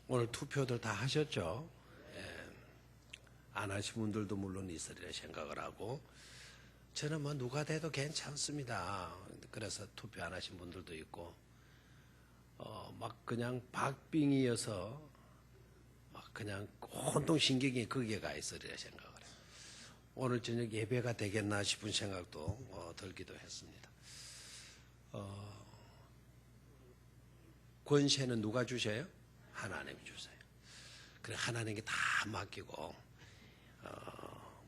오늘 투표들 다 하셨죠? 예. 안 하신 분들도 물론 있으리라 생각을 하고, 저는 뭐 누가 돼도 괜찮습니다. 그래서 투표 안 하신 분들도 있고, 막 그냥 박빙이어서 막 그냥 온통 신경이 거기에 가 있으리라 생각을 해요. 오늘 저녁 예배가 되겠나 싶은 생각도 들기도 했습니다. 권세는 누가 주셔요? 하나님이 주세요. 그래 하나님께 다 맡기고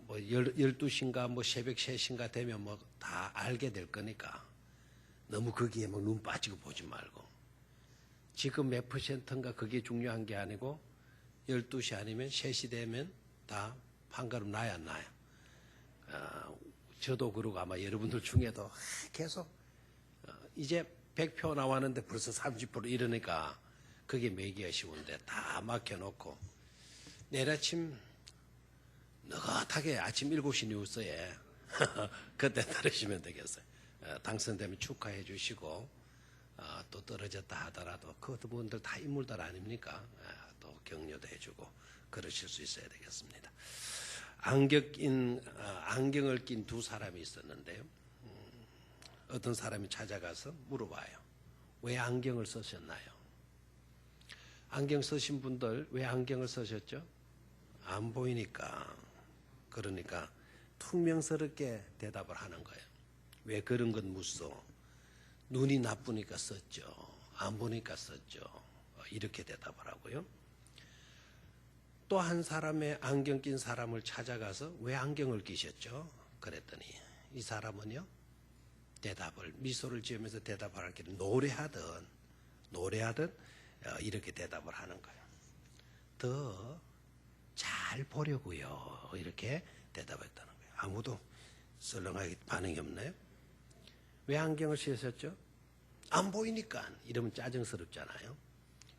뭐 12시인가 뭐 새벽 3시인가 되면 뭐 다 알게 될 거니까 너무 거기에 뭐 눈 빠지고 보지 말고, 지금 몇 %인가 그게 중요한 게 아니고 12시 아니면 3시 되면 다 판가름 나야 안 나요. 저도 그러고 아마 여러분들 중에도 계속 이제 100표 나왔는데 벌써 30% 이러니까 그게 매기가 쉬운데 다 막혀놓고 내일 아침 느긋하게 아침 7시 뉴스에 그때 들으시면 되겠어요. 당선되면 축하해 주시고 또 떨어졌다 하더라도 그분들 다 인물들 아닙니까? 또 격려도 해주고 그러실 수 있어야 되겠습니다. 안경을 낀 두 사람이 있었는데요. 어떤 사람이 찾아가서 물어봐요. 왜 안경을 쓰셨나요? 안경 쓰신 분들 왜 안경을 쓰셨죠? 안 보이니까. 그러니까 퉁명스럽게 대답을 하는 거예요. 왜 그런 건 묻소? 눈이 나쁘니까 썼죠. 안 보니까 썼죠. 이렇게 대답을 하고요. 또 한 사람의 안경 낀 사람을 찾아가서 왜 안경을 끼셨죠? 그랬더니 이 사람은요, 대답을 미소를 지으면서 대답을 할 게 노래하든 이렇게 대답을 하는 거예요. 더 잘 보려고요. 이렇게 대답했다는 거예요. 아무도 썰렁하게 반응이 없나요? 왜 안경을 쓰셨죠? 안 보이니까. 이러면 짜증스럽잖아요.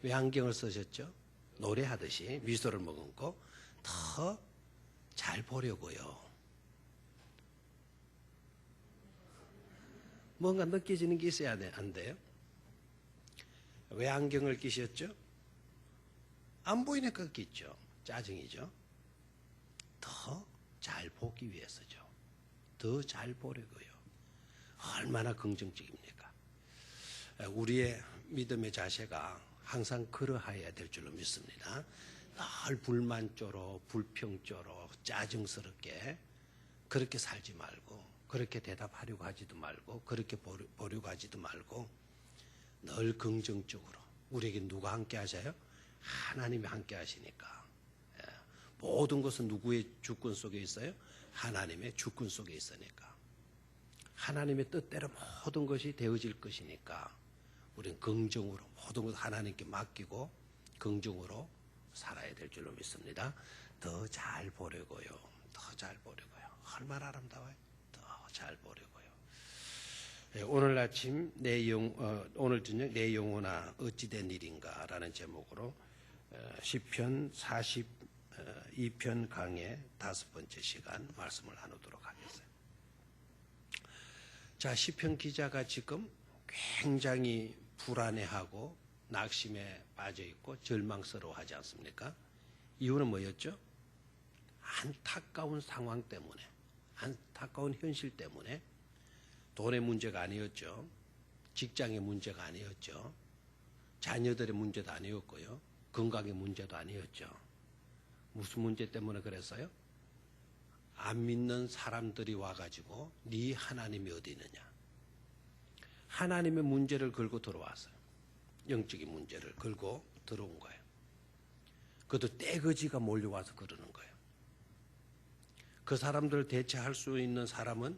왜 안경을 쓰셨죠? 노래하듯이 미소를 머금고 더 잘 보려고요. 뭔가 느껴지는 게 있어야 안 돼요? 왜 안경을 끼셨죠? 안 보이니까 끼죠. 짜증이죠. 더 잘 보기 위해서죠. 더 잘 보려고요. 얼마나 긍정적입니까? 우리의 믿음의 자세가 항상 그러해야 될 줄로 믿습니다. 늘 불만조로 불평조로 짜증스럽게 그렇게 살지 말고, 그렇게 대답하려고 하지도 말고, 그렇게 보려고 하지도 말고, 늘 긍정적으로. 우리에게 누가 함께 하셔요? 하나님이 함께 하시니까. 모든 것은 누구의 주권 속에 있어요? 하나님의 주권 속에 있으니까. 하나님의 뜻대로 모든 것이 되어질 것이니까 우리는 긍정으로 모든 것을 하나님께 맡기고 긍정으로 살아야 될 줄로 믿습니다. 더 잘 보려고요. 더 잘 보려고요. 얼마나 아름다워요. 더 잘 보려고요. 오늘 아침 오늘 저녁 내 영혼아 어찌된 일인가 라는 제목으로 시편 42편 강의 5번째 시간 말씀을 나누도록 하겠습니다. 자, 시편 기자가 지금 굉장히 불안해하고 낙심에 빠져 있고 절망스러워하지 않습니까? 이유는 뭐였죠? 안타까운 상황 때문에, 안타까운 현실 때문에. 돈의 문제가 아니었죠. 직장의 문제가 아니었죠. 자녀들의 문제도 아니었고요. 건강의 문제도 아니었죠. 무슨 문제 때문에 그랬어요? 안 믿는 사람들이 와가지고 네 하나님이 어디 있느냐. 하나님의 문제를 걸고 들어왔어요. 영적인 문제를 걸고 들어온 거예요. 그것도 떼거지가 몰려와서 그러는 거예요. 그 사람들을 대체할 수 있는 사람은,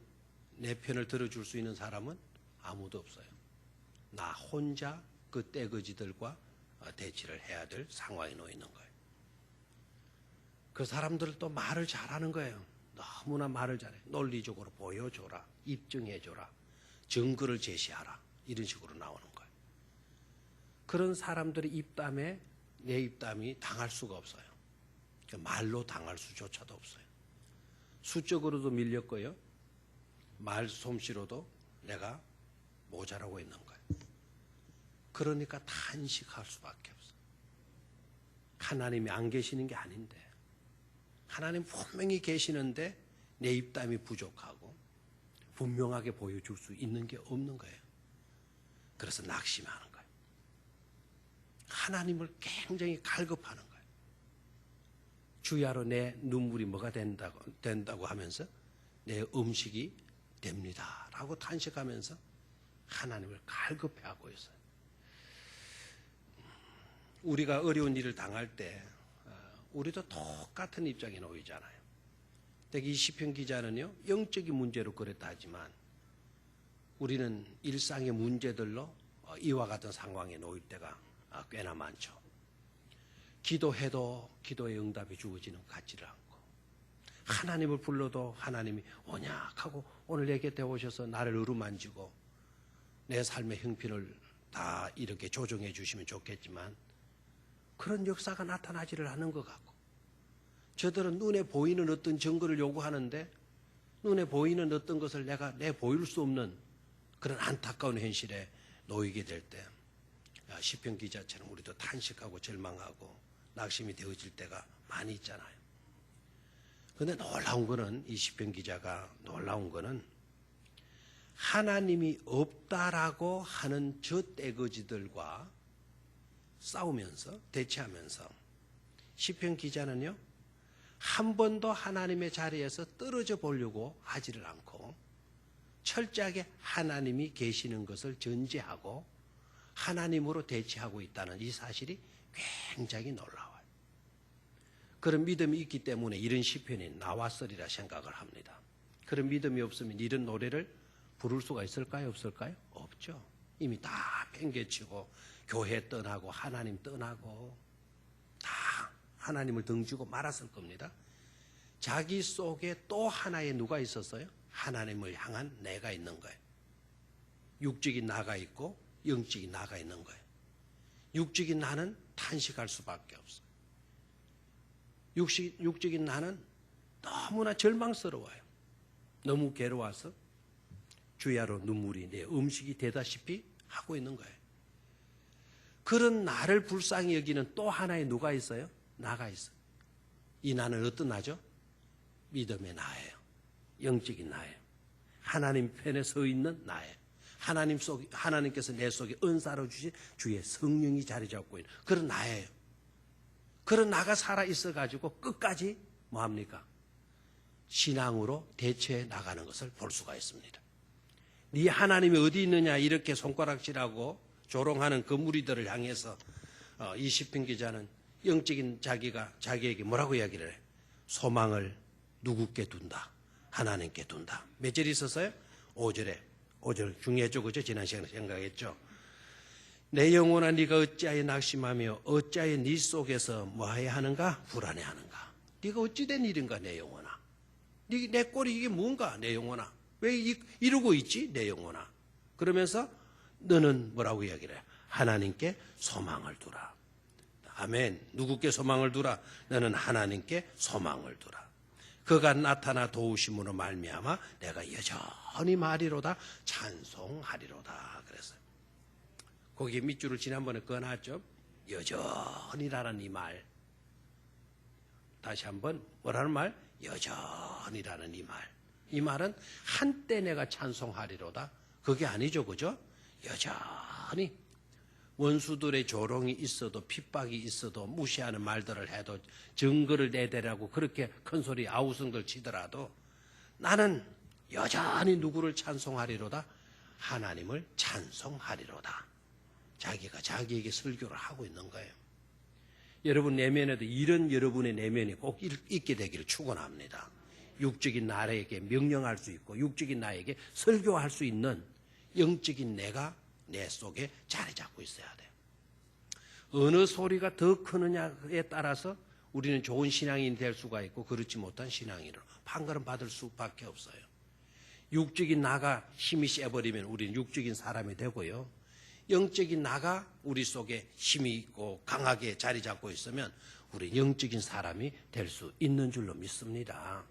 내 편을 들어줄 수 있는 사람은 아무도 없어요. 나 혼자 그 떼거지들과 대치를 해야 될 상황에 놓여 있는 거예요. 그 사람들은 또 말을 잘하는 거예요. 너무나 말을 잘해. 논리적으로 보여줘라, 입증해줘라, 증거를 제시하라, 이런 식으로 나오는 거예요. 그런 사람들의 입담에 내 입담이 당할 수가 없어요. 말로 당할 수조차도 없어요. 수적으로도 밀렸고요, 말 솜씨로도 내가 모자라고 있는 거예요. 그러니까 탄식할 수밖에 없어요. 하나님이 안 계시는 게 아닌데, 하나님 분명히 계시는데 내 입담이 부족하고 분명하게 보여줄 수 있는 게 없는 거예요. 그래서 낙심하는 거예요. 하나님을 굉장히 갈급하는 거예요. 주야로 내 눈물이 뭐가 된다고 하면서 내 음식이 됩니다 라고 탄식하면서 하나님을 갈급해하고 있어요. 우리가 어려운 일을 당할 때 우리도 똑같은 입장에 놓이잖아요. 이 시편 기자는요, 영적인 문제로 그랬다 하지만 우리는 일상의 문제들로 이와 같은 상황에 놓일 때가 꽤나 많죠. 기도해도 기도의 응답이 주어지는 것 같지를 않고, 하나님을 불러도 하나님이 언약하고 오늘 내 곁에 오셔서 나를 어루만지고 내 삶의 형편을 다 이렇게 조정해 주시면 좋겠지만 그런 역사가 나타나지를 않은 것 같고, 저들은 눈에 보이는 어떤 증거를 요구하는데 눈에 보이는 어떤 것을 내가 보일 수 없는 그런 안타까운 현실에 놓이게 될 때 시편 기자처럼 우리도 탄식하고 절망하고 낙심이 되어질 때가 많이 있잖아요. 그런데 놀라운 거는, 이 시편 기자가 놀라운 거는 하나님이 없다라고 하는 저 떼거지들과 싸우면서 대치하면서 시편 기자는요, 한 번도 하나님의 자리에서 떨어져 보려고 하지를 않고 철저하게 하나님이 계시는 것을 전제하고 하나님으로 대치하고 있다는 이 사실이 굉장히 놀라워요. 그런 믿음이 있기 때문에 이런 시편이 나왔으리라 생각을 합니다. 그런 믿음이 없으면 이런 노래를 부를 수가 있을까요? 없을까요? 없죠. 이미 다 팽개치고 교회 떠나고 하나님 떠나고 다 하나님을 등지고 말았을 겁니다. 자기 속에 또 하나의 누가 있었어요? 하나님을 향한 내가 있는 거예요. 육적인 나가 있고 영적인 나가 있는 거예요. 육적인 나는 탄식할 수밖에 없어요. 육적인 나는 너무나 절망스러워요. 너무 괴로워서 주야로 눈물이 내 음식이 되다시피 하고 있는 거예요. 그런 나를 불쌍히 여기는 또 하나의 누가 있어요? 나가 있어요. 이 나는 어떤 나죠? 믿음의 나예요. 영적인 나예요. 하나님 편에 서 있는 나예요. 하나님께서 내 속에 은사로 주신 주의 성령이 자리 잡고 있는 그런 나예요. 그런 나가 살아 있어가지고 끝까지 뭐합니까? 신앙으로 대처해 나가는 것을 볼 수가 있습니다. 네 하나님이 어디 있느냐 이렇게 손가락질하고 조롱하는 그 무리들을 향해서 이 시편 기자는 영적인 자기에게 뭐라고 이야기를 해요? 소망을 누구께 둔다? 하나님께 둔다. 몇 절 있었어요? 5절 중요했죠. 그죠? 지난 시간에 생각했죠. 내 영혼아 네가 어찌하여 낙심하며 어찌하여 네 속에서 뭐해야 하는가? 불안해하는가? 네가 어찌된 일인가 내 영혼아? 내 꼴이 이게 뭔가 내 영혼아? 왜 이러고 있지 내 영혼아? 그러면서 너는 뭐라고 이야기를 해요? 하나님께 소망을 두라. 아멘. 누구께 소망을 두라? 너는 하나님께 소망을 두라. 그가 나타나 도우심으로 말미암아 내가 여전히 말이로다 찬송하리로다 그랬어요. 거기에 밑줄을 지난번에 그어놨죠. 여전히라는 이 말. 다시 한번 뭐라는 말? 여전히라는 이 말. 이 말은 한때 내가 찬송하리로다. 그게 아니죠. 그죠? 여전히 원수들의 조롱이 있어도 핍박이 있어도 무시하는 말들을 해도 증거를 내대라고 그렇게 큰소리 아우성들 치더라도 나는 여전히 누구를 찬송하리로다? 하나님을 찬송하리로다. 자기가 자기에게 설교를 하고 있는 거예요. 여러분 내면에도 이런 여러분의 내면이 꼭 있게 되기를 축원합니다. 육적인 나에게 명령할 수 있고 육적인 나에게 설교할 수 있는 영적인 내가 내 속에 자리 잡고 있어야 돼요. 어느 소리가 더 크느냐에 따라서 우리는 좋은 신앙인이 될 수가 있고 그렇지 못한 신앙인으로 판가름 받을 수밖에 없어요. 육적인 나가 힘이 세버리면 우리는 육적인 사람이 되고요. 영적인 나가 우리 속에 힘이 있고 강하게 자리 잡고 있으면 우리 영적인 사람이 될 수 있는 줄로 믿습니다.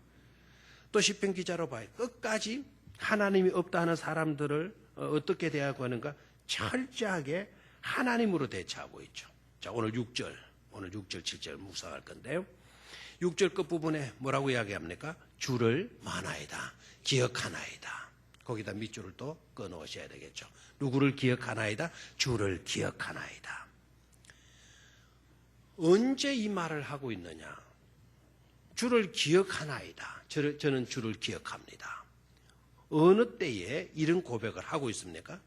또 시편 기자로 봐요. 끝까지 하나님이 없다 하는 사람들을 어떻게 대하고 하는가? 철저하게 하나님으로 대처하고 있죠. 자, 오늘 6절 오늘 6절, 7절 묵상할 건데요. 6절 끝부분에 뭐라고 이야기합니까? 주를 만하이다, 기억하나이다. 거기다 밑줄을 또 끊어오셔야 되겠죠. 누구를 기억하나이다? 주를 기억하나이다. 언제 이 말을 하고 있느냐? 주를 기억하나이다. 저는 주를 기억합니다. 어느 때에 이런 고백을 하고 있습니까?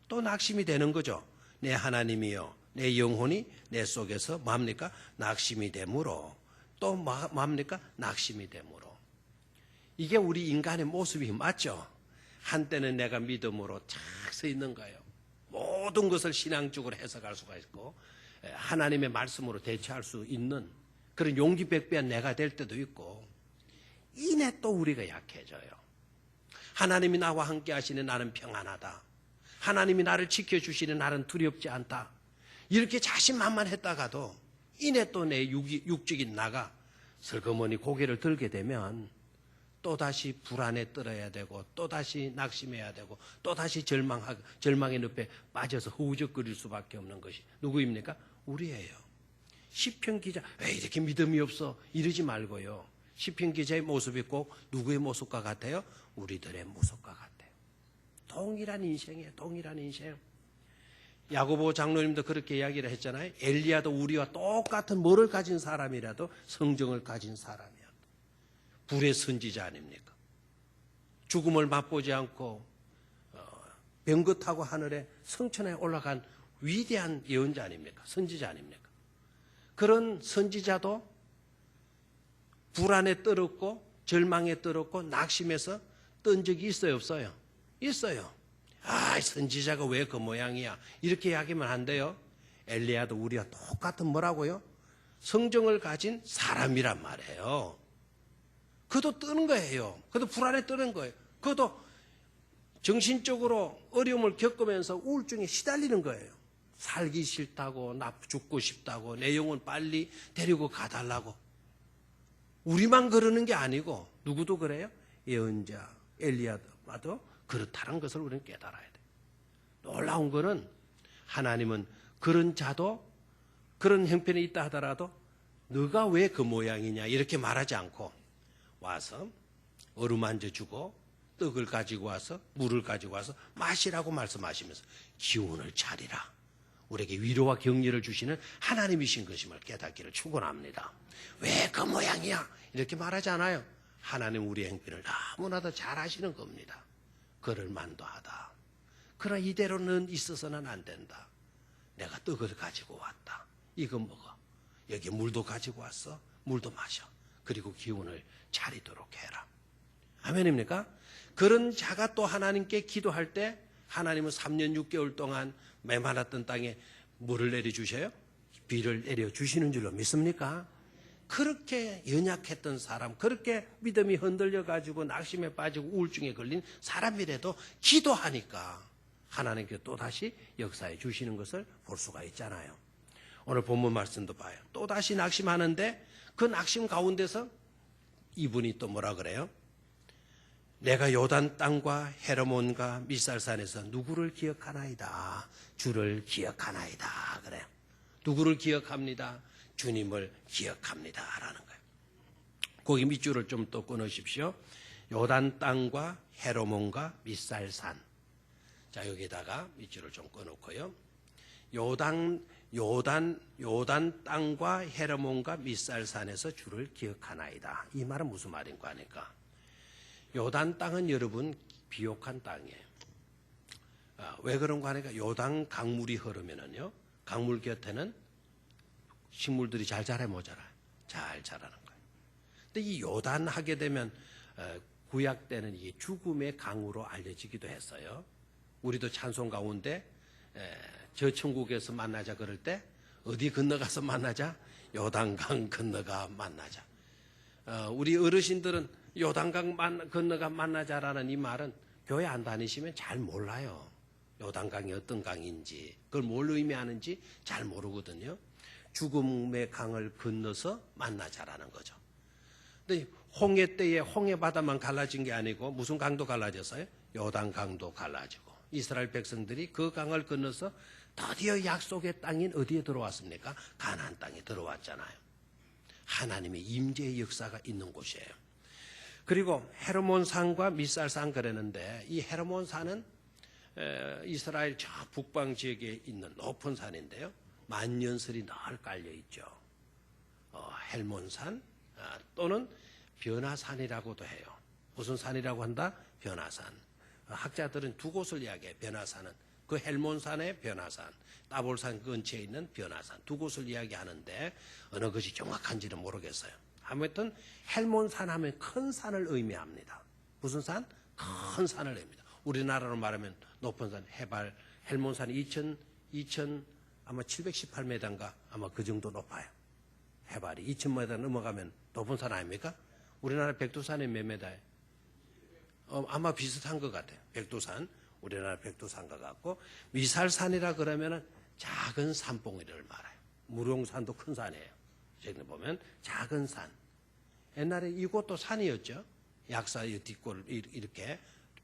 또 낙심이 되는 거죠. 내 하나님이여, 내 영혼이 내 속에서 뭡니까? 낙심이 되므로. 또 뭡니까? 낙심이 되므로. 이게 우리 인간의 모습이 맞죠? 한때는 내가 믿음으로 착 서 있는 거예요. 모든 것을 신앙적으로 해석할 수가 있고 하나님의 말씀으로 대처할 수 있는 그런 용기백배한 내가 될 때도 있고, 이내 또 우리가 약해져요. 하나님이 나와 함께 하시는 나는 평안하다. 하나님이 나를 지켜주시는 나는 두렵지 않다. 이렇게 자신만만했다가도 이내 또 내 육적인 나가 슬그머니 고개를 들게 되면 또다시 불안에 떨어야 되고, 또다시 낙심해야 되고, 또다시 절망의 늪에 빠져서 허우적거릴 수밖에 없는 것이 누구입니까? 우리예요. 시편 기자, 왜 이렇게 믿음이 없어? 이러지 말고요. 시편 기자의 모습이 꼭 누구의 모습과 같아요? 우리들의 모습과 같아요. 동일한 인생이에요. 동일한 인생. 야고보 장로님도 그렇게 이야기를 했잖아요. 엘리야도 우리와 똑같은 뭐를 가진 사람이라도 성정을 가진 사람이야. 불의 선지자 아닙니까? 죽음을 맛보지 않고 병거 타고 하늘에 성천에 올라간 위대한 예언자 아닙니까? 선지자 아닙니까? 그런 선지자도 불안에 떨었고 절망에 떨었고 낙심해서 떤 적이 있어요, 없어요? 있어요. 아, 선지자가 왜 그 모양이야? 이렇게 이야기하면 안 돼요. 엘리야도 우리와 똑같은 뭐라고요? 성정을 가진 사람이란 말이에요. 그도 뜨는 거예요. 그도 불안에 뜨는 거예요. 그도 정신적으로 어려움을 겪으면서 우울증에 시달리는 거예요. 살기 싫다고, 나 죽고 싶다고, 내 영혼 빨리 데리고 가달라고. 우리만 그러는 게 아니고 누구도 그래요? 예언자 엘리야도 그렇다는 것을 우리는 깨달아야 돼요. 놀라운 거는 하나님은 그런 자도 그런 형편이 있다 하더라도 너가 왜 그 모양이냐 이렇게 말하지 않고 와서 어루만져 주고 떡을 가지고 와서 물을 가지고 와서 마시라고 말씀하시면서 기운을 차리라. 우리에게 위로와 격려를 주시는 하나님이신 것임을 깨닫기를 축원합니다. 왜 그 모양이야? 이렇게 말하지 않아요. 하나님 우리의 행편을 너무나도 잘 아시는 겁니다. 그럴 만도 하다. 그러나 이대로는 있어서는 안 된다. 내가 떡을 가지고 왔다. 이거 먹어. 여기 물도 가지고 왔어. 물도 마셔. 그리고 기운을 차리도록 해라. 아멘입니까? 그런 자가 또 하나님께 기도할 때 하나님은 3년 6개월 동안 메마랐던 땅에 물을 내려주셔요? 비를 내려주시는 줄로 믿습니까? 그렇게 연약했던 사람, 그렇게 믿음이 흔들려가지고 낙심에 빠지고 우울증에 걸린 사람이라도 기도하니까 하나님께 또다시 역사해 주시는 것을 볼 수가 있잖아요. 오늘 본문 말씀도 봐요. 또다시 낙심하는데 그 낙심 가운데서 이분이 또 뭐라 그래요? 내가 요단 땅과 헤르몬과 미살산에서 누구를 기억하나이다. 주를 기억하나이다. 그래요. 누구를 기억합니다. 주님을 기억합니다. 라는 거예요. 거기 밑줄을 좀 또 끊으십시오. 요단 땅과 헤르몬과 미살산. 자, 여기다가 밑줄을 좀 끊었고요. 요단 땅과 헤르몬과 미살산에서 주를 기억하나이다. 이 말은 무슨 말인가 하니까 요단 땅은 여러분 비옥한 땅이에요. 왜 그런가 하니까 요단 강물이 흐르면은요, 강물 곁에는 식물들이 잘 자라요, 못 자라요? 잘 자라는 거예요. 근데 이 요단 하게 되면 구약 때는 이게 죽음의 강으로 알려지기도 했어요. 우리도 찬송 가운데 저 천국에서 만나자 그럴 때 어디 건너가서 만나자? 요단강 건너가 만나자. 우리 어르신들은 요단강 건너가 만나자라는 이 말은 교회 안 다니시면 잘 몰라요. 요단강이 어떤 강인지, 그걸 뭘 의미하는지 잘 모르거든요. 죽음의 강을 건너서 만나자라는 거죠. 근데 홍해 때에 홍해 바다만 갈라진 게 아니고 무슨 강도 갈라졌어요? 요단강도 갈라지고 이스라엘 백성들이 그 강을 건너서 드디어 약속의 땅인 어디에 들어왔습니까? 가나안 땅에 들어왔잖아요. 하나님의 임재의 역사가 있는 곳이에요. 그리고 헤르몬산과 미살산 그랬는데 이 헤르몬산은 이스라엘 저 북방 지역에 있는 높은 산인데요. 만년설이 늘 깔려 있죠. 헬몬산 또는 변화산이라고도 해요. 무슨 산이라고 한다? 변화산. 학자들은 두 곳을 이야기해요. 변화산은 그 헬몬산의 변화산, 따볼산 근처에 있는 변화산 두 곳을 이야기하는데 어느 것이 정확한지는 모르겠어요. 아무튼 헬몬산 하면 큰 산을 의미합니다. 무슨 산? 큰 산을 의미합니다. 우리나라로 말하면 높은 산, 해발 헬몬산이 2,000 아마 718m인가 아마 그 정도 높아요. 해발이 2,000m 넘어가면 높은 산 아닙니까? 우리나라 백두산이 몇 메다예요? 아마 비슷한 것 같아요. 백두산, 우리나라 백두산과 같고 미살산이라 그러면은 작은 산봉우리를 말해요. 무룡산도 큰 산이에요. 지금 보면 작은 산. 옛날에 이곳도 산이었죠. 약사 뒷골 이렇게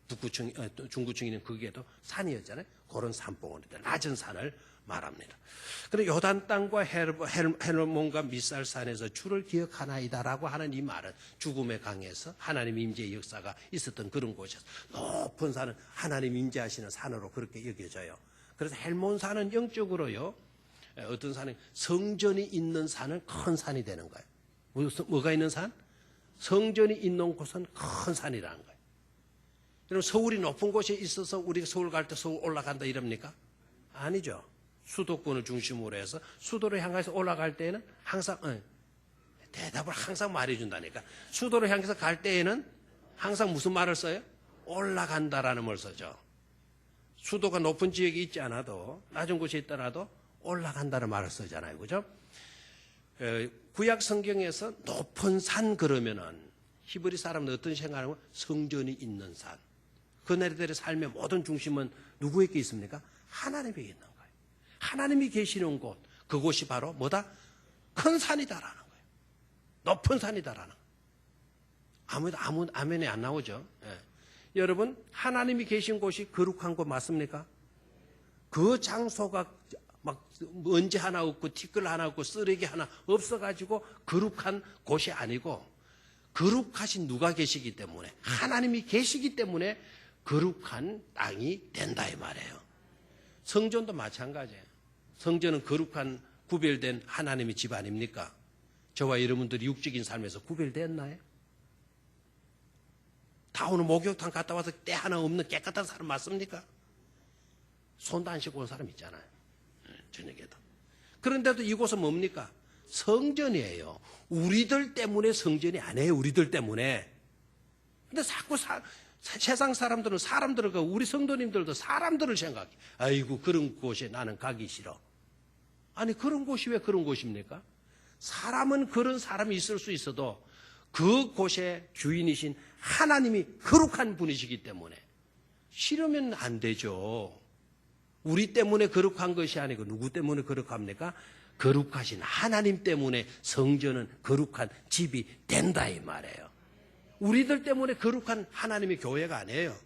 북구층, 중구층 있는 거기에도 산이었잖아요. 그런 산봉우리들, 낮은 산을 말합니다. 그리고 요단 땅과 헤르몬과 미살산에서 주를 기억하나이다라고 하는 이 말은 죽음의 강에서 하나님 임재의 역사가 있었던 그런 곳이었어요. 높은 산은 하나님 임재하시는 산으로 그렇게 여겨져요. 그래서 헬몬산은 영적으로요. 어떤 산이 성전이 있는 산은 큰 산이 되는 거예요. 뭐가 있는 산? 성전이 있는 곳은 큰 산이라는 거예요. 여러분 서울이 높은 곳에 있어서 우리가 서울 갈 때 서울 올라간다 이럽니까? 아니죠. 수도권을 중심으로 해서 수도를 향해서 올라갈 때에는 항상 대답을 항상 말해준다니까. 수도를 향해서 갈 때에는 항상 무슨 말을 써요? 올라간다라는 말을 쓰죠. 수도가 높은 지역이 있지 않아도 낮은 곳에 있더라도 올라간다는 말을 쓰잖아요. 그죠? 구약 성경에서 높은 산 그러면은 히브리 사람들 어떤 생각하면 성전이 있는 산. 그네들의 삶의 모든 중심은 누구에게 있습니까? 하나님에게 있는 거예요. 하나님이 계시는 곳, 그곳이 바로 뭐다? 큰 산이다라는 거예요. 높은 산이다라는 거예요. 아멘이 안 나오죠. 예. 여러분, 하나님이 계신 곳이 거룩한 곳 맞습니까? 그 장소가 막 먼지 하나 없고 티끌 하나 없고 쓰레기 하나 없어가지고 거룩한 곳이 아니고 거룩하신 누가 계시기 때문에 하나님이 계시기 때문에 거룩한 땅이 된다 이 말이에요. 성전도 마찬가지예요. 성전은 거룩한 구별된 하나님의 집 아닙니까? 저와 여러분들이 육적인 삶에서 구별됐나요? 다 오늘 목욕탕 갔다 와서 때 하나 없는 깨끗한 사람 맞습니까? 손도 안 씻고 온 사람 있잖아요. 저녁에도. 그런데도 이곳은 뭡니까? 성전이에요. 우리들 때문에 성전이 아니에요. 우리들 때문에. 근데 자꾸 세상 사람들은 사람들을 가고 우리 성도님들도 사람들을 생각해. 아이고 그런 곳에 나는 가기 싫어. 아니 그런 곳이 왜 그런 곳입니까? 사람은 그런 사람이 있을 수 있어도 그 곳의 주인이신 하나님이 거룩한 분이시기 때문에 싫으면 안 되죠. 우리 때문에 거룩한 것이 아니고 누구 때문에 거룩합니까? 거룩하신 하나님 때문에 성전은 거룩한 집이 된다 이 말이에요. 우리들 때문에 거룩한 하나님의 교회가 아니에요.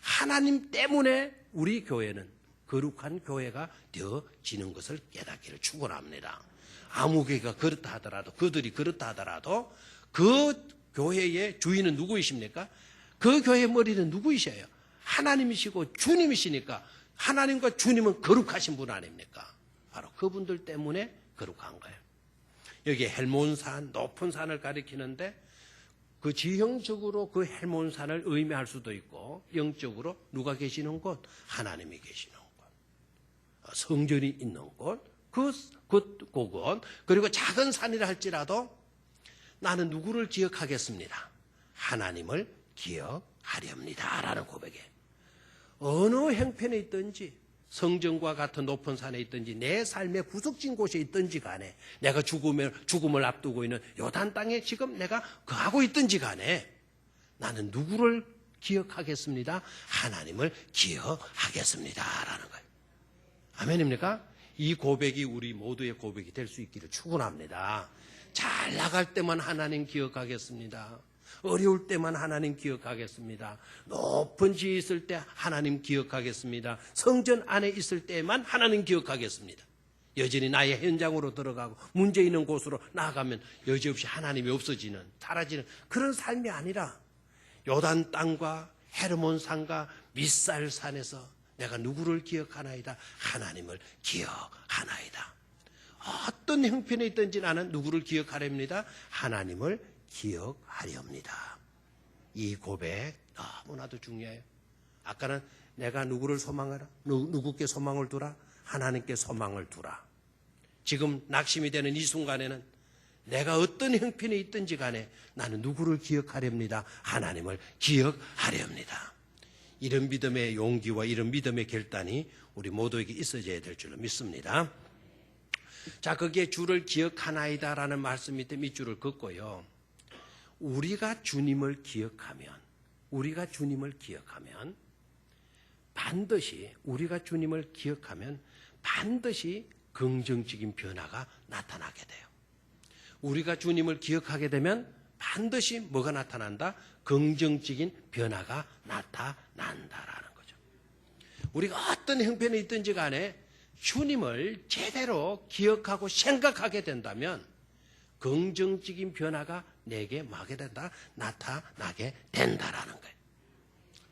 하나님 때문에 우리 교회는 거룩한 교회가 되어지는 것을 깨닫기를 축원합니다. 아무 교회가 그렇다 하더라도 그들이 그렇다 하더라도 그 교회의 주인은 누구이십니까? 그 교회의 머리는 누구이셔요? 하나님이시고 주님이시니까 하나님과 주님은 거룩하신 분 아닙니까? 바로 그분들 때문에 거룩한 거예요. 여기 헬몬산, 높은 산을 가리키는데 그 지형적으로 그 헬몬산을 의미할 수도 있고 영적으로 누가 계시는 곳? 하나님이 계시는 곳. 성전이 있는 곳. 그곳 그리고 작은 산이라 할지라도 나는 누구를 기억하겠습니다. 하나님을 기억하렵니다. 라는 고백이에요. 어느 형편에 있든지 성전과 같은 높은 산에 있든지 내 삶의 구석진 곳에 있든지 간에 내가 죽음을 앞두고 있는 요단 땅에 지금 내가 거하고 있든지 간에 나는 누구를 기억하겠습니다. 하나님을 기억하겠습니다. 라는 거예요. 아멘입니까? 이 고백이 우리 모두의 고백이 될 수 있기를 축원합니다. 잘 나갈 때만 하나님 기억하겠습니다. 어려울 때만 하나님 기억하겠습니다. 높은 지에 있을 때 하나님 기억하겠습니다. 성전 안에 있을 때만 하나님 기억하겠습니다. 여전히 나의 현장으로 들어가고 문제 있는 곳으로 나아가면 여지없이 하나님이 없어지는, 사라지는 그런 삶이 아니라 요단 땅과 헤르몬 산과 미살 산에서 내가 누구를 기억하나이다? 하나님을 기억하나이다. 어떤 형편에 있든지 나는 누구를 기억하렵니다? 하나님을 기억하렵니다. 이 고백 너무나도 중요해요. 아까는 내가 누구를 소망하라? 누구께 소망을 두라? 하나님께 소망을 두라. 지금 낙심이 되는 이 순간에는 내가 어떤 형편에 있든지 간에 나는 누구를 기억하렵니다? 하나님을 기억하렵니다. 이런 믿음의 용기와 이런 믿음의 결단이 우리 모두에게 있어져야 될 줄로 믿습니다. 자, 거기에 주를 기억하나이다라는 말씀 밑에 밑줄을 긋고요. 우리가 주님을 기억하면 반드시 긍정적인 변화가 나타나게 돼요. 우리가 주님을 기억하게 되면 반드시 뭐가 나타난다? 긍정적인 변화가 나타난다라는 거죠. 우리가 어떤 형편에 있든지 간에 주님을 제대로 기억하고 생각하게 된다면 긍정적인 변화가 내게 뭐하게 된다? 나타나게 된다라는 거예요.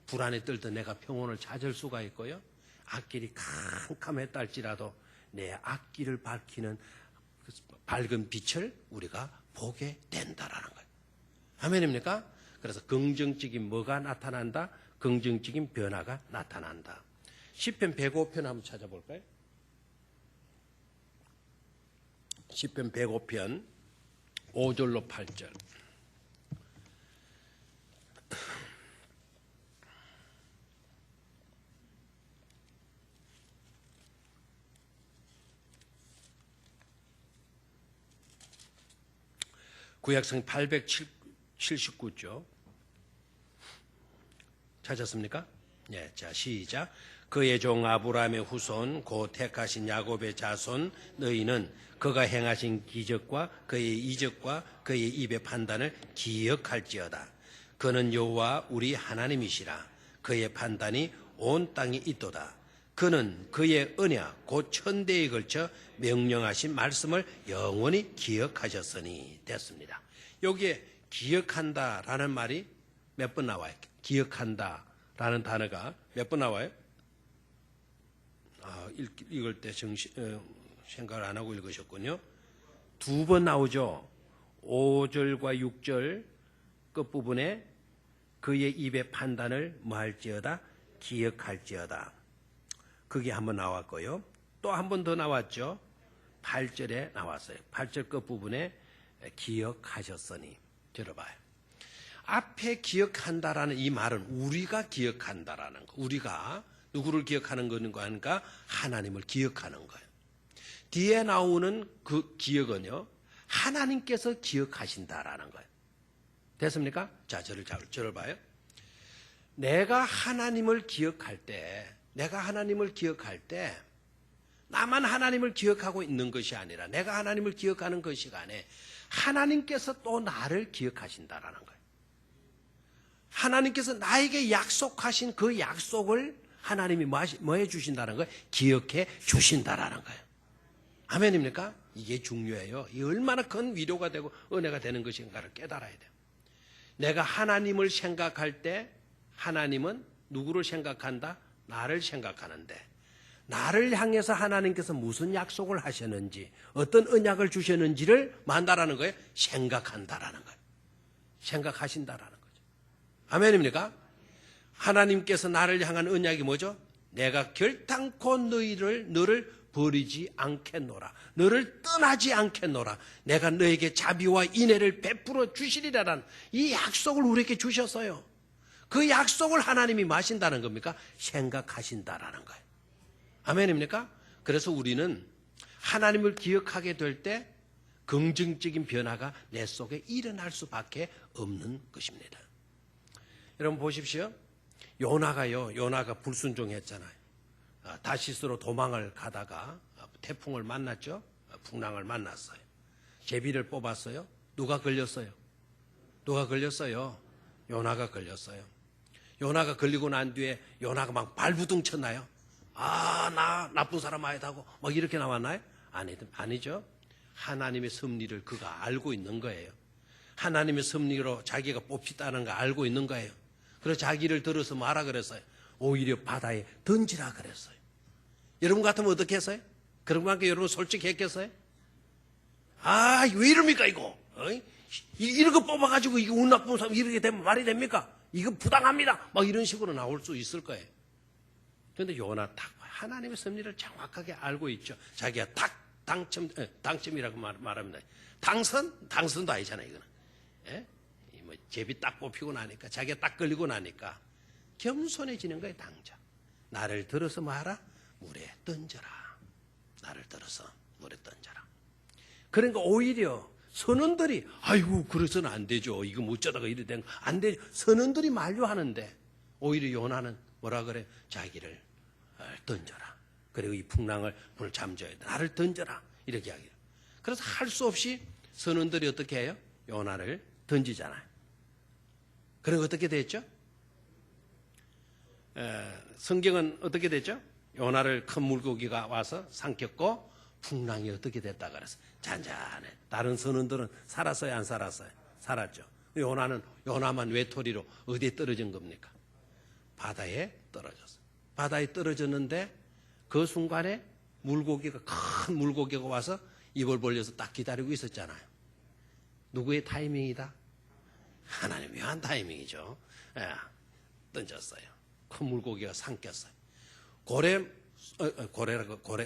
불안에 떨던 내가 평온을 찾을 수가 있고요. 앞길이 캄캄했다 할지라도 내 앞길을 밝히는 밝은 빛을 우리가 보게 된다라는 거예요. 아멘입니까? 그래서 긍정적인 뭐가 나타난다? 긍정적인 변화가 나타난다. 시편 105편 한번 찾아볼까요? 시편 105편 5절로 8절. 구약성 879조. 찾았습니까? 네, 자, 시작. 그의 종 아브라함의 후손 곧 택하신 야곱의 자손 너희는 그가 행하신 기적과 그의 이적과 그의 입의 판단을 기억할지어다. 그는 여호와 우리 하나님이시라. 그의 판단이 온 땅에 있도다. 그는 그의 언약 곧 천대에 걸쳐 명령하신 말씀을 영원히 기억하셨으니 됐습니다. 여기에 기억한다라는 말이 몇 번 나와요? 기억한다라는 단어가 몇 번 나와요? 읽을 때 생각을 안 하고 읽으셨군요. 2번 나오죠. 5절과 6절 끝부분에 그의 입의 판단을 뭐 할지어다? 기억할지어다. 그게 한번 나왔고요. 또 한 번 더 나왔죠. 8절에 나왔어요. 8절 끝부분에 기억하셨으니. 들어봐요. 앞에 기억한다라는 이 말은 우리가 기억한다라는 거. 우리가 누구를 기억하는 거는가 하니까 하나님을 기억하는 거예요. 뒤에 나오는 그 기억은요. 하나님께서 기억하신다라는 거예요. 됐습니까? 자, 저를 봐요. 내가 하나님을 기억할 때 나만 하나님을 기억하고 있는 것이 아니라 내가 하나님을 기억하는 것이 아니라 하나님께서 또 나를 기억하신다라는 거예요. 하나님께서 나에게 약속하신 그 약속을 하나님이 뭐 해주신다는 거예요? 기억해 주신다라는 거예요. 아멘입니까? 이게 중요해요. 이 얼마나 큰 위로가 되고 은혜가 되는 것인가를 깨달아야 돼요. 내가 하나님을 생각할 때 하나님은 누구를 생각한다? 나를 생각하는데 나를 향해서 하나님께서 무슨 약속을 하셨는지 어떤 언약을 주셨는지를 만다라는 거예요. 생각한다라는 거예요. 생각하신다라는 거죠. 아멘입니까? 하나님께서 나를 향한 언약이 뭐죠? 내가 결단코 너를 버리지 않겠노라. 너를 떠나지 않겠노라. 내가 너에게 자비와 인애를 베풀어 주시리라는 이 약속을 우리에게 주셨어요. 그 약속을 하나님이 마신다는 겁니까? 생각하신다라는 거예요. 아멘입니까? 그래서 우리는 하나님을 기억하게 될 때 긍정적인 변화가 내 속에 일어날 수밖에 없는 것입니다. 여러분 보십시오. 요나가 불순종했잖아요. 다시스로 도망을 가다가 태풍을 만났죠. 풍랑을 만났어요. 제비를 뽑았어요. 누가 걸렸어요? 누가 걸렸어요? 요나가 걸렸어요. 요나가 걸리고 난 뒤에 요나가 막 발부둥 쳤나요? 아, 나 나쁜 사람 아니다고 막 이렇게 나왔나요? 아니죠. 하나님의 섭리를 그가 알고 있는 거예요. 하나님의 섭리로 자기가 뽑히다는 거 알고 있는 거예요. 그래서 자기를 들어서 뭐하라 그랬어요? 오히려 바다에 던지라 그랬어요. 여러분 같으면 어떻게 했어요? 그런 만큼 여러분 솔직히 했겠어요? 아, 왜 이럽니까 이거? 이런 거 뽑아가지고 이거 운 나쁜 사람 이렇게 되면 말이 됩니까? 이거 부당합니다. 막 이런 식으로 나올 수 있을 거예요. 그런데 요나 딱 하나님의 섭리를 정확하게 알고 있죠. 자기가 딱 당첨이라고 말합니다. 당선도 아니잖아요, 이거는. 예? 뭐 제비 딱 뽑히고 나니까, 자기가 딱 걸리고 나니까 겸손해지는 거예요, 당장. 나를 들어서 뭐하라? 물에 던져라. 나를 들어서 물에 던져라. 그러니까 오히려 선원들이 아이고 그래서는 안 되죠. 이거 못 자다가 이래 된 거 안 되죠. 선원들이 만류하는데 오히려 요나는 뭐라 그래? 자기를 던져라. 그리고 이 풍랑을 오늘 잠재워야 돼. 나를 던져라. 이렇게 이야기해요. 그래서 할 수 없이 선원들이 어떻게 해요? 요나를 던지잖아요. 그럼 어떻게 됐죠? 성경은 어떻게 됐죠? 요나를 큰 물고기가 와서 삼켰고 풍랑이 어떻게 됐다 그래서 잔잔해. 다른 선원들은 살았어요, 안 살았어요? 살았죠. 요나만 외톨이로 어디에 떨어진 겁니까? 바다에 떨어졌어요. 바다에 떨어졌는데 그 순간에 큰 물고기가 와서 입을 벌려서 딱 기다리고 있었잖아요. 누구의 타이밍이다? 하나님 묘한 타이밍이죠. 던졌어요. 큰 물고기가 삼켰어요.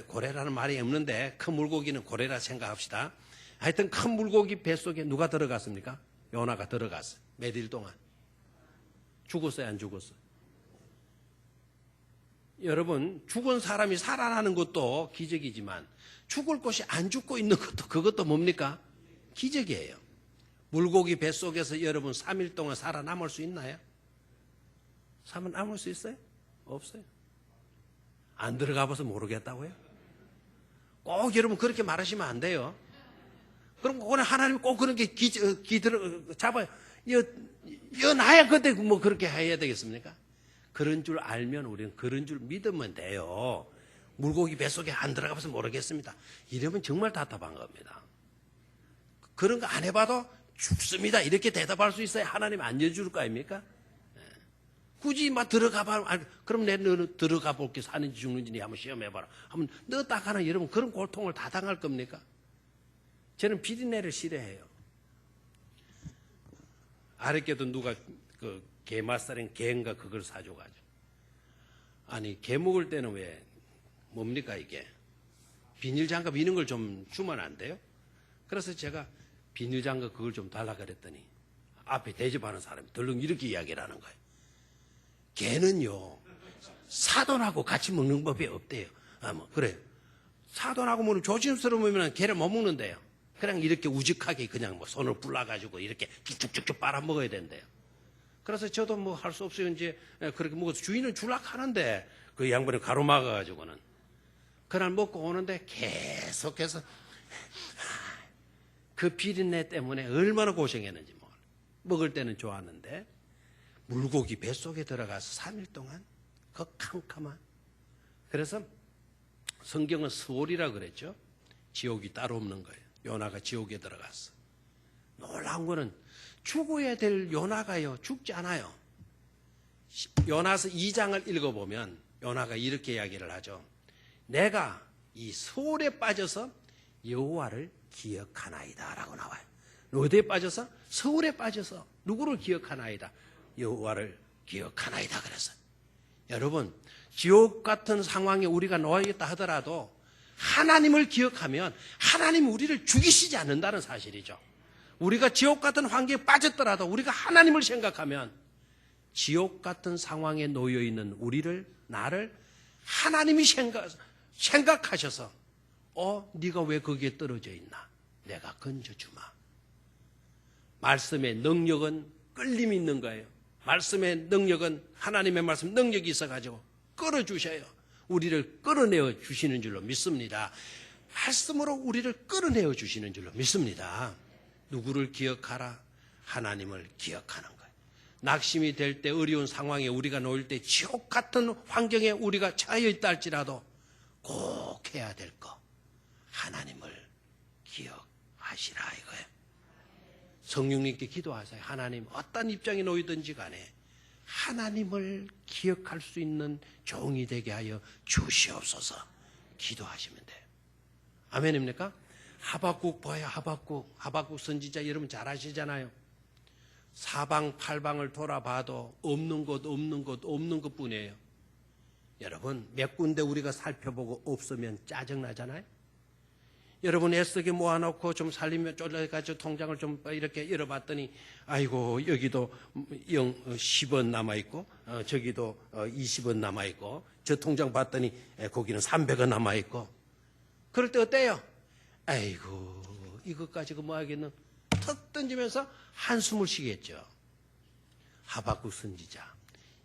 고래라는 말이 없는데 큰 물고기는 고래라 생각합시다. 하여튼 큰 물고기 뱃속에 누가 들어갔습니까? 요나가 들어갔어요. 몇 일 동안. 죽었어요, 안 죽었어요? 여러분, 죽은 사람이 살아나는 것도 기적이지만 죽을 곳이 안 죽고 있는 것도 그것도 뭡니까? 기적이에요. 물고기 뱃속에서 여러분 3일 동안 살아남을 수 있나요? 살아남을 수 있어요? 없어요. 안 들어가 봐서 모르겠다고요? 꼭 여러분 그렇게 말하시면 안 돼요. 그럼 그거는 하나님 꼭 그런 게 잡아요. 나야 그때 뭐 그렇게 해야 되겠습니까? 그런 줄 알면 우리는 그런 줄 믿으면 돼요. 물고기 뱃속에 안 들어가 봐서 모르겠습니다. 이러면 정말 답답한 겁니다. 그런 거 안 해봐도 죽습니다. 이렇게 대답할 수 있어야 하나님 안 여줄 거 아닙니까? 굳이 막 들어가 봐. 그럼 너는 들어가 볼게. 사는지 죽는지 한번 시험해봐라. 하면 너 딱 하나 여러분 그런 고통을 다 당할 겁니까? 저는 비린내를 싫어해요. 아랫게도 누가 그 게맛살인 게인가 그걸 사줘가지고. 아니 게 먹을 때는 왜 뭡니까 이게? 비닐장갑 이런 걸 좀 주면 안 돼요? 그래서 제가 비닐장갑 그걸 좀 달라 그랬더니 앞에 대접하는 사람이 덜렁 이렇게 이야기를 하는 거예요. 개는요 사돈하고 같이 먹는 법이 없대요. 그래요. 사돈하고 뭐 조심스러우면 개를 못 먹는데요. 그냥 이렇게 우직하게 그냥 뭐 손을 불러가지고 이렇게 쭉쭉쭉 빨아먹어야 된대요. 그래서 저도 뭐 할 수 없어요. 이제 그렇게 먹어서 주인은 줄락하는데 그 양반이 가로막아가지고는 그날 먹고 오는데 계속해서 그 비린내 때문에 얼마나 고생했는지 먹을 때는 좋았는데 물고기 뱃속에 들어가서 3일 동안 그 캄캄한. 그래서 성경은 스올이라 그랬죠. 지옥이 따로 없는 거예요. 요나가 지옥에 들어갔어. 놀라운 거는 죽어야 될 요나가요 죽지 않아요. 요나서 2장을 읽어보면 요나가 이렇게 이야기를 하죠. 내가 이 스올에 빠져서 여호와를 기억하나이다 라고 나와요. 어디에 빠져서? 스올에 빠져서 누구를 기억하나이다? 여호와를 기억하나이다 그랬어요. 여러분 지옥 같은 상황에 우리가 놓여있다 하더라도 하나님을 기억하면 하나님이 우리를 죽이시지 않는다는 사실이죠. 우리가 지옥 같은 환경에 빠졌더라도 우리가 하나님을 생각하면 지옥 같은 상황에 놓여있는 나를 하나님이 생각하셔서 네가 왜 거기에 떨어져 있나? 내가 건져주마. 말씀의 능력은 끌림이 있는 거예요. 말씀의 능력은 하나님의 말씀 능력이 있어가지고 끌어주셔요. 우리를 끌어내어 주시는 줄로 믿습니다. 말씀으로 우리를 끌어내어 주시는 줄로 믿습니다. 누구를 기억하라? 하나님을 기억하는 거예요. 낙심이 될 때, 어려운 상황에 우리가 놓일 때, 지옥 같은 환경에 우리가 처해 있다 할지라도 꼭 해야 될 거, 하나님을 기억하시라 이거예요. 성령님께 기도하세요. 하나님, 어떤 입장에 놓이든지 간에 하나님을 기억할 수 있는 종이 되게 하여 주시옵소서. 기도하시면 돼요. 아멘입니까? 하박국 봐요. 하박국 선지자 여러분 잘 아시잖아요. 사방팔방을 돌아봐도 없는 것뿐이에요. 여러분, 몇 군데 우리가 살펴보고 없으면 짜증나잖아요. 여러분, 애쓰게 모아놓고 좀 살리면 쫄려가지고 통장을 좀 이렇게 열어봤더니 아이고, 여기도 10원 남아있고 저기도 20원 남아있고 저 통장 봤더니 거기는 300원 남아있고, 그럴 때 어때요? 아이고, 이것 가지고 뭐 하겠노? 턱 던지면서 한숨을 쉬겠죠. 하박국 선지자,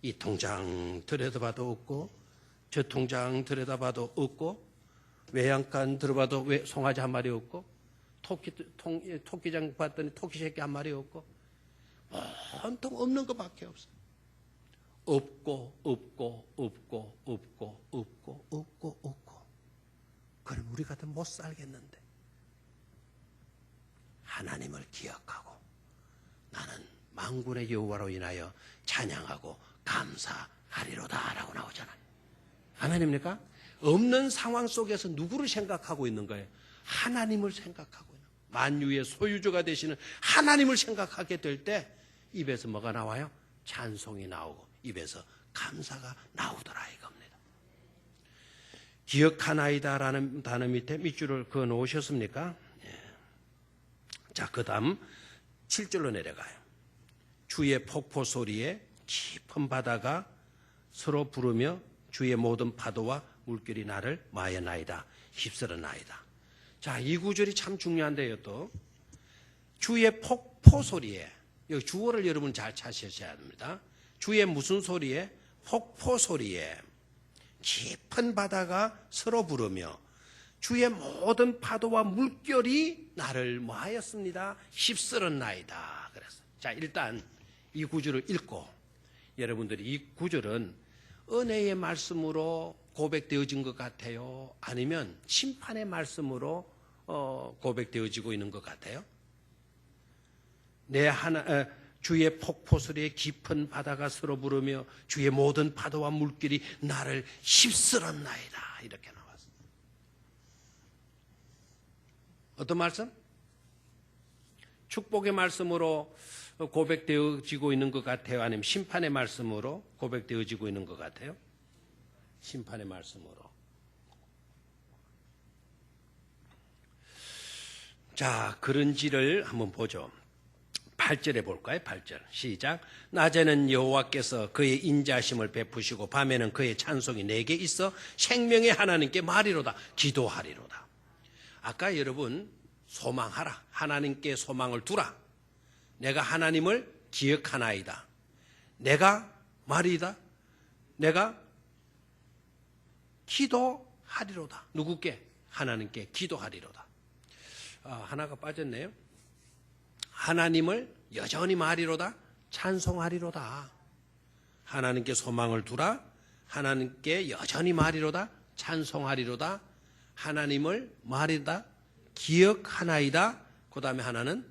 이 통장 들여다봐도 없고 저 통장 들여다봐도 없고 외양간 들어봐도 송아지 한 마리 없고 토끼장 봤더니 토끼 새끼 한 마리 없고 온통 없는 것밖에 없어. 없고. 그럼 우리 같으면 못 살겠는데, 하나님을 기억하고 나는 만군의 여호와로 인하여 찬양하고 감사하리로다 라고 나오잖아요. 아멘입니까? 없는 상황 속에서 누구를 생각하고 있는 거예요? 하나님을 생각하고 있는 거예요. 만유의 소유주가 되시는 하나님을 생각하게 될 때 입에서 뭐가 나와요? 찬송이 나오고 입에서 감사가 나오더라 이겁니다. 기억하나이다라는 단어 밑에 밑줄을 그어 놓으셨습니까? 자, 그 다음 7절로 내려가요. 주의 폭포 소리에 깊은 바다가 서로 부르며 주의 모든 파도와 물결이 나를 마여나이다, 휩쓸어나이다. 자, 이 구절이 참 중요한데요. 또 주의 폭포 소리에, 여기 주어를 여러분 잘 찾으셔야 합니다. 주의 무슨 소리에? 폭포 소리에 깊은 바다가 서로 부르며 주의 모든 파도와 물결이 나를 뭐하였습니다? 휩쓸었나이다. 그랬어요. 자, 일단 이 구절을 읽고 여러분들이 이 구절은 은혜의 말씀으로 고백되어진 것 같아요? 아니면 심판의 말씀으로 고백되어지고 있는 것 같아요? 주의 폭포 소리에 깊은 바다가 서로 부르며 주의 모든 파도와 물길이 나를 휩쓸었나이다. 이렇게 나왔어요. 어떤 말씀? 축복의 말씀으로 고백되어지고 있는 것 같아요? 아니면 심판의 말씀으로 고백되어지고 있는 것 같아요? 심판의 말씀으로. 자, 그런지를 한번 보죠. 8절에 볼까요? 8절 시작. 낮에는 여호와께서 그의 인자하심을 베푸시고 밤에는 그의 찬송이 내게 있어 생명의 하나님께 말이로다, 기도하리로다. 아까 여러분 소망하라, 하나님께 소망을 두라, 내가 하나님을 기억하나이다, 내가 말이다, 내가 기도하리로다. 누구께? 하나님께 기도하리로다. 하나가 빠졌네요. 하나님을 여전히 말이로다, 찬송하리로다. 하나님께 소망을 두라, 하나님께 여전히 말이로다, 찬송하리로다. 하나님을 말이다, 기억하나이다. 그 다음에 하나는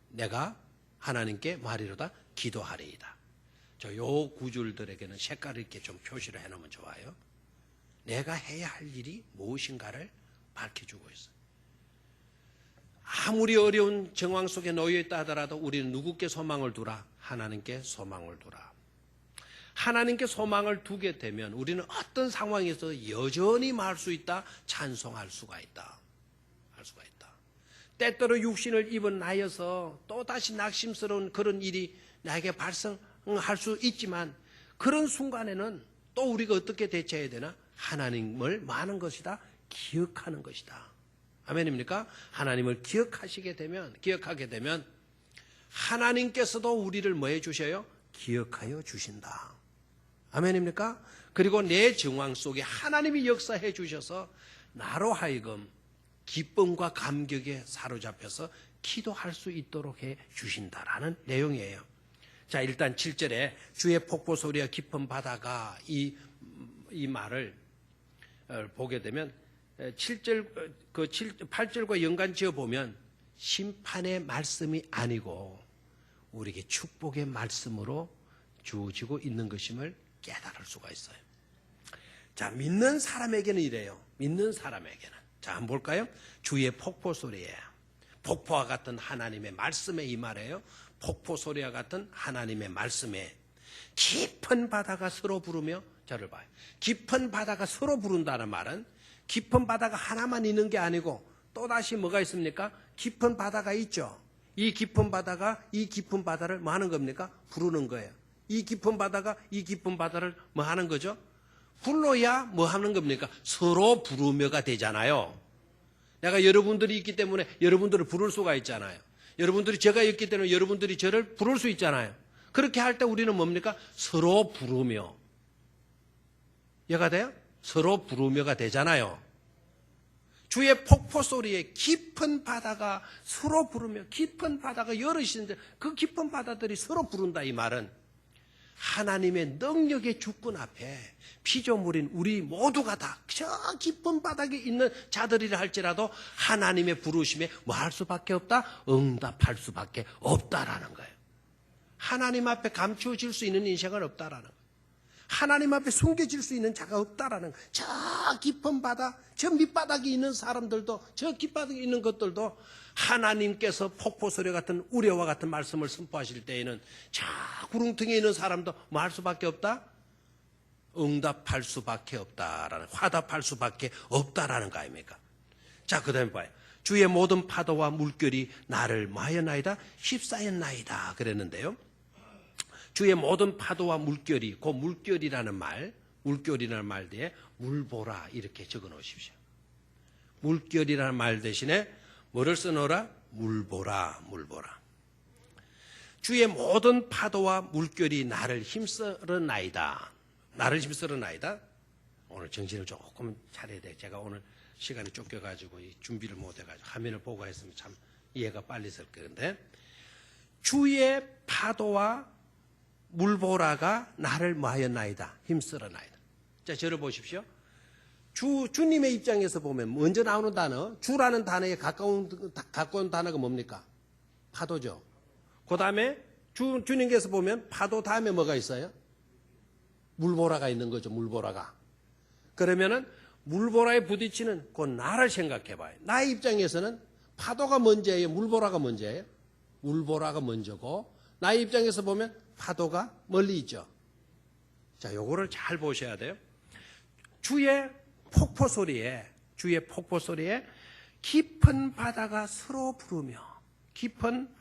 내가 하나님께 말이로다, 기도하리이다. 요 구절들에게는 색깔을 이렇게 좀 표시를 해놓으면 좋아요. 내가 해야 할 일이 무엇인가를 밝혀주고 있어요. 아무리 어려운 정황 속에 놓여있다 하더라도 우리는 누구께 소망을 두라? 하나님께 소망을 두라. 하나님께 소망을 두게 되면 우리는 어떤 상황에서 여전히 말 수 있다, 찬송할 수가 있다. 할 수가 있다. 때때로 육신을 입은 나여서 또다시 낙심스러운 그런 일이 나에게 발생할 수 있지만 그런 순간에는 또 우리가 어떻게 대처해야 되나? 하나님을 많은 것이다, 기억하는 것이다. 아멘입니까? 하나님을 기억하게 되면 하나님께서도 우리를 뭐 해주셔요? 기억하여 주신다. 아멘입니까? 그리고 내 정황 속에 하나님이 역사해 주셔서 나로 하여금 기쁨과 감격에 사로잡혀서 기도할 수 있도록 해 주신다라는 내용이에요. 자, 일단 7절에 주의 폭포 소리와 깊은 바다가 이 말을 보게 되면 8절과 연관 지어 보면 심판의 말씀이 아니고 우리에게 축복의 말씀으로 주어지고 있는 것임을 깨달을 수가 있어요. 자, 믿는 사람에게는 이래요. 믿는 사람에게는. 자, 한번 볼까요? 주의 폭포 소리에, 폭포와 같은 하나님의 말씀에 이 말이에요. 폭포 소리와 같은 하나님의 말씀에 깊은 바다가 서로 부르며, 저를 봐요. 깊은 바다가 서로 부른다는 말은 깊은 바다가 하나만 있는 게 아니고 또다시 뭐가 있습니까? 깊은 바다가 있죠. 이 깊은 바다가 이 깊은 바다를 뭐 하는 겁니까? 부르는 거예요. 이 깊은 바다가 이 깊은 바다를 뭐 하는 거죠? 불러야 뭐 하는 겁니까? 서로 부르며가 되잖아요. 내가 여러분들이 있기 때문에 여러분들을 부를 수가 있잖아요. 여러분들이 제가 있기 때문에 여러분들이 저를 부를 수 있잖아요. 그렇게 할 때 우리는 뭡니까? 서로 부르며. 이해가 돼요? 서로 부르며가 되잖아요. 주의 폭포 소리에 깊은 바다가 서로 부르며, 깊은 바다가 여럿이 있는데 그 깊은 바다들이 서로 부른다, 이 말은 하나님의 능력의 주권 앞에 피조물인 우리 모두가 다 저 깊은 바닥에 있는 자들이라 할지라도 하나님의 부르심에 뭐 할 수밖에 없다? 응답할 수밖에 없다라는 거예요. 하나님 앞에 감추어질 수 있는 인생은 없다라는 거예요. 하나님 앞에 숨겨질 수 있는 자가 없다라는 거예요. 저 깊은 바다, 저 밑바닥에 있는 사람들도, 저 깊바닥에 있는 것들도 하나님께서 폭포 소리 같은 우려와 같은 말씀을 선포하실 때에는 저 구렁텅이에 있는 사람도 뭐 할 수밖에 없다? 응답할 수밖에 없다라는, 화답할 수밖에 없다라는 거 아닙니까? 자, 그 다음에 봐요. 주의 모든 파도와 물결이 나를 마하였나이다, 휩싸였나이다 그랬는데요. 주의 모든 파도와 물결이, 그 물결이라는 말 뒤에 물보라 이렇게 적어 놓으십시오. 물결이라는 말 대신에 뭐를 써놓으라? 물보라. 주의 모든 파도와 물결이 나를 힘쓰러나이다. 오늘 정신을 조금 차려야 돼. 제가 오늘 시간이 쫓겨가지고 준비를 못해가지고 화면을 보고 했으면 참 이해가 빨리 있을 건데, 주의 파도와 물보라가 나를 마하였나이다, 힘쓰러나이다. 자, 저를 보십시오. 주님의 입장에서 보면 먼저 나오는 단어, 주라는 단어에 가까운 단어가 뭡니까? 파도죠. 그 다음에 주님께서 보면 파도 다음에 뭐가 있어요? 물보라가 있는 거죠. 물보라가. 그러면은 물보라에 부딪히는 그 나를 생각해 봐요. 나의 입장에서는 파도가 먼저예요, 물보라가 먼저예요? 물보라가 먼저고, 나의 입장에서 보면 파도가 멀리 있죠. 자, 요거를 잘 보셔야 돼요. 주의 폭포 소리에 깊은 바다가 서로 부르며, 깊은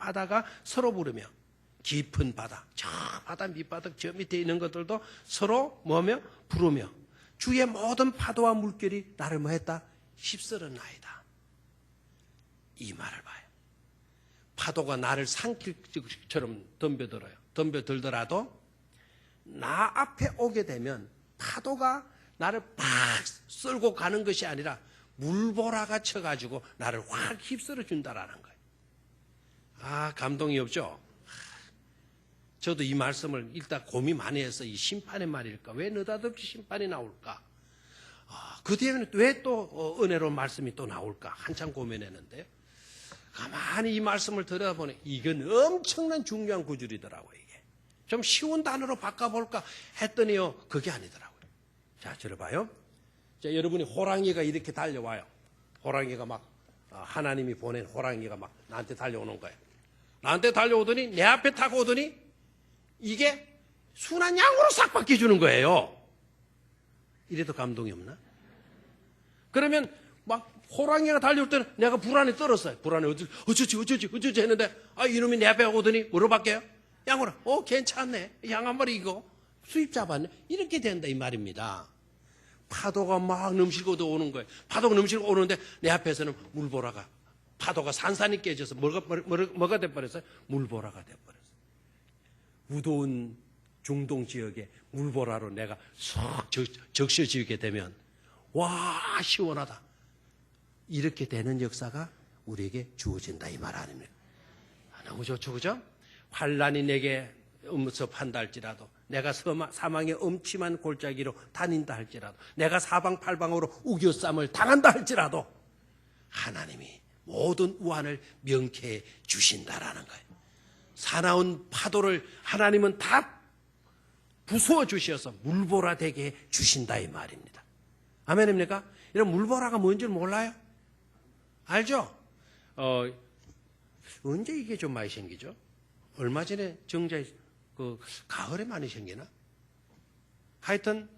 바다, 저 바다 밑바닥 저 밑에 있는 것들도 서로 뭐며? 부르며, 주의 모든 파도와 물결이 나를 뭐 했다? 휩쓸어나이다. 이 말을 봐요. 파도가 나를 삼킬 것처럼 덤벼들더라도 나 앞에 오게 되면 파도가 나를 팍 쓸고 가는 것이 아니라 물보라가 쳐가지고 나를 확 휩쓸어 준다라는 거예요. 아, 감동이 없죠? 저도 이 말씀을 일단 고민 많이 해서 이 심판의 말일까? 왜 느닷없이 심판이 나올까? 그 뒤에는 왜 또 은혜로운 말씀이 또 나올까? 한참 고민했는데요. 가만히 이 말씀을 들여다보니 이건 엄청난 중요한 구절이더라고요. 이게 좀 쉬운 단어로 바꿔볼까 했더니요, 그게 아니더라고요. 자, 들어봐요. 자, 여러분이 호랑이가 이렇게 달려와요. 호랑이가 막 하나님이 보낸 호랑이가 막 나한테 달려오는 거예요. 나한테 달려오더니 내 앞에 타고 오더니 이게 순한 양으로 싹 바뀌어주는 거예요. 이래도 감동이 없나? 그러면 막 호랑이가 달려올 때는 내가 불안에 떨었어요. 불안에 어쩌지 했는데, 이놈이 내 앞에 오더니 뭐로 바뀌어요? 양으로. 괜찮네. 양 한 마리 이거 수입 잡았네. 이렇게 된다 이 말입니다. 파도가 막 넘실고 오는 거예요. 파도가 넘실고 오는데 내 앞에서는 물보라가, 파도가 산산이 깨져서 뭐가 돼버렸어요? 물보라가 돼버렸어요. 무더운 중동 지역에 물보라로 내가 쏙 적셔지게 되면 와, 시원하다. 이렇게 되는 역사가 우리에게 주어진다 이 말 아닙니까? 너무 좋죠, 그죠? 환란이 내게 음습한다 할지라도, 내가 사망의 엄침한 골짜기로 다닌다 할지라도, 내가 사방팔방으로 우겨쌈을 당한다 할지라도 하나님이 모든 우환을 명쾌해 주신다라는 거예요. 사나운 파도를 하나님은 다 부수어 주셔서 물보라 되게 해 주신다 이 말입니다. 아멘입니까? 이런 물보라가 뭔지 몰라요? 알죠? 언제 이게 좀 많이 생기죠? 얼마 전에 정자에 가을에 많이 생기나? 하여튼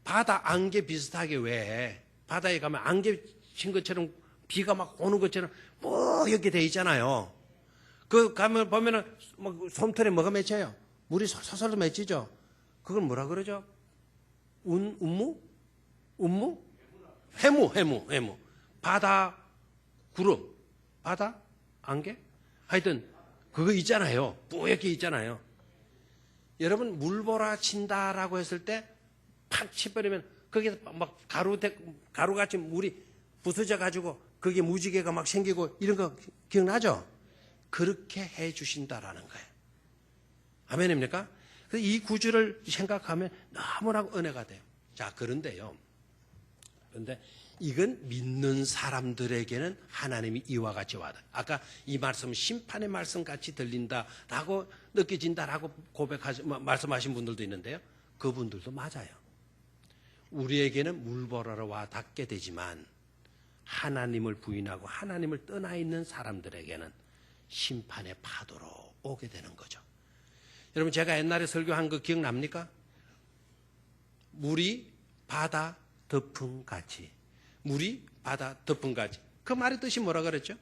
바다 안개 비슷하게 왜 바다에 가면 안개 친 것처럼 비가 막 오는 것처럼 뽀얗게 돼 있잖아요. 그 가면 보면은 막 솜털에 뭐가 맺혀요? 물이 솔솔 맺히죠. 그걸 뭐라 그러죠? 운무? 해무. 바다 구름, 바다 안개? 하여튼 그거 있잖아요. 뿌옇게 있잖아요. 여러분 물보라 친다라고 했을 때 팍 치버리면 거기에 막 가루같이 물이 부서져 가지고 거기에 무지개가 막 생기고 이런 거 기억나죠? 그렇게 해 주신다라는 거예요. 아멘입니까? 그래서 이 구절을 생각하면 너무나 은혜가 돼요. 자, 그런데 이건 믿는 사람들에게는 하나님이 이와 같이 와다. 아까 이 말씀 심판의 말씀 같이 들린다라고 느껴진다라고 말씀하신 분들도 있는데요. 그분들도 맞아요. 우리에게는 물보라로 와 닿게 되지만 하나님을 부인하고 하나님을 떠나 있는 사람들에게는 심판의 파도로 오게 되는 거죠. 여러분 제가 옛날에 설교한 거 기억납니까? 물이 바다 덮음같이. 물이 바다 덮음같이. 그 말의 뜻이 뭐라 그랬죠?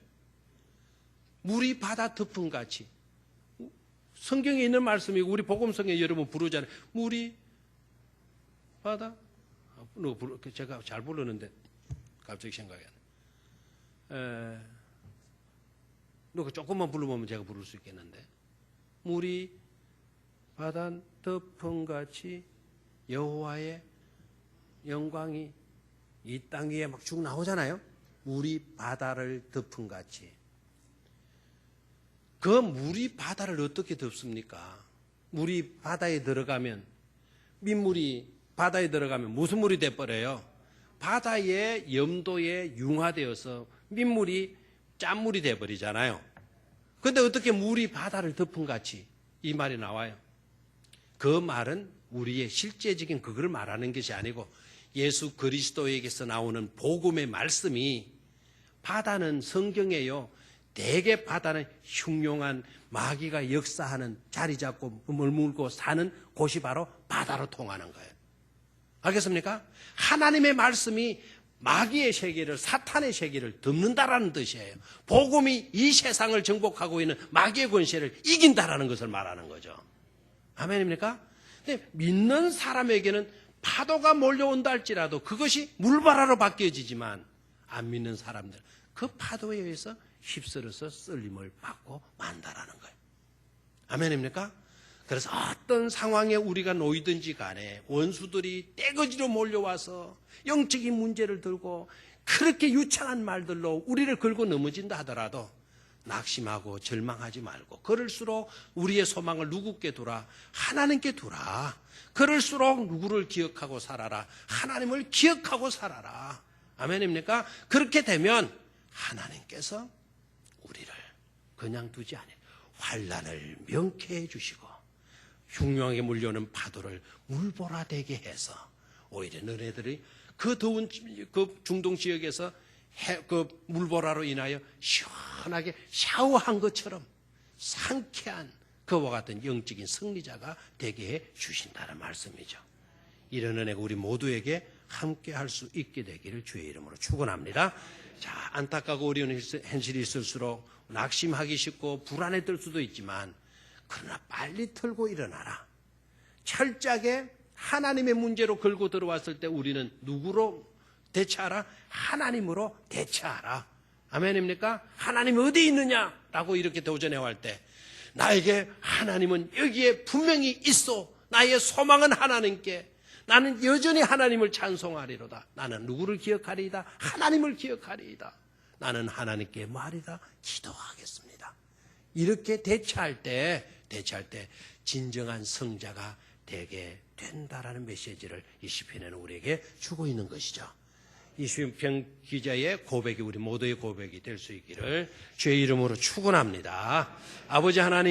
물이 바다 덮음같이. 성경에 있는 말씀이고 우리 복음성에 여러분 부르잖아요. 물이 바다. 제가 잘 부르는데 갑자기 생각이 안 나요. 누가 조금만 불러보면 제가 부를 수 있겠는데. 물이 바다 덮음같이 여호와의 영광이 이 땅 위에 막 쭉 나오잖아요. 물이 바다를 덮음같이. 그 물이 바다를 어떻게 덮습니까? 물이 바다에 들어가면, 민물이 바다에 들어가면 무슨 물이 돼버려요? 바다의 염도에 융화되어서 민물이 짠물이 돼버리잖아요. 그런데 어떻게 물이 바다를 덮음같이 이 말이 나와요? 그 말은 우리의 실제적인 그걸 말하는 것이 아니고 예수 그리스도에게서 나오는 복음의 말씀이 바다는 성경에요. 대개 바다는 흉흉한 마귀가 역사하는 자리 잡고 머물고 사는 곳이 바로 바다로 통하는 거예요. 알겠습니까? 하나님의 말씀이 마귀의 세계를 사탄의 세계를 덮는다라는 뜻이에요. 복음이 이 세상을 정복하고 있는 마귀의 권세를 이긴다라는 것을 말하는 거죠. 아멘입니까? 근데 믿는 사람에게는 파도가 몰려온다 할지라도 그것이 물바다로 바뀌어지지만 안 믿는 사람들 그 파도에 의해서 휩쓸어서 쓸림을 받고 만다라는 거예요. 아멘입니까? 그래서 어떤 상황에 우리가 놓이든지 간에 원수들이 떼거지로 몰려와서 영적인 문제를 들고 그렇게 유창한 말들로 우리를 긁고 넘어진다 하더라도 낙심하고 절망하지 말고 그럴수록 우리의 소망을 누구께 두라? 하나님께 두라. 그럴수록 누구를 기억하고 살아라? 하나님을 기억하고 살아라. 아멘입니까? 그렇게 되면 하나님께서 우리를 그냥 두지 않아요. 환난을 명쾌해 주시고 흉흉하게 몰려오는 파도를 물보라 되게 해서 오히려 너네들이 그 더운 그 중동 지역에서 그 물보라로 인하여 시원하게 샤워한 것처럼 상쾌한 그와 같은 영적인 승리자가 되게 해 주신다는 말씀이죠. 이런 은혜가 우리 모두에게 함께 할 수 있게 되기를 주의 이름으로 축원합니다. 자, 안타깝고 어려운 현실이 있을수록 낙심하기 쉽고 불안에 들 수도 있지만 그러나 빨리 털고 일어나라. 철저하게 하나님의 문제로 걸고 들어왔을 때 우리는 누구로 대처하라? 하나님으로 대처하라. 아멘입니까? 하나님이 어디 있느냐라고 이렇게 도전해 갈 때 나에게 하나님은 여기에 분명히 있어. 나의 소망은 하나님께. 나는 여전히 하나님을 찬송하리로다. 나는 누구를 기억하리이다? 하나님을 기억하리이다. 나는 하나님께 말이다. 기도하겠습니다. 이렇게 대처할 때 진정한 성자가 되게 된다라는 메시지를 이 시편에는 우리에게 주고 있는 것이죠. 이 시편 기자의 고백이 우리 모두의 고백이 될 수 있기를 주의 이름으로 축원합니다. 아버지 하나님,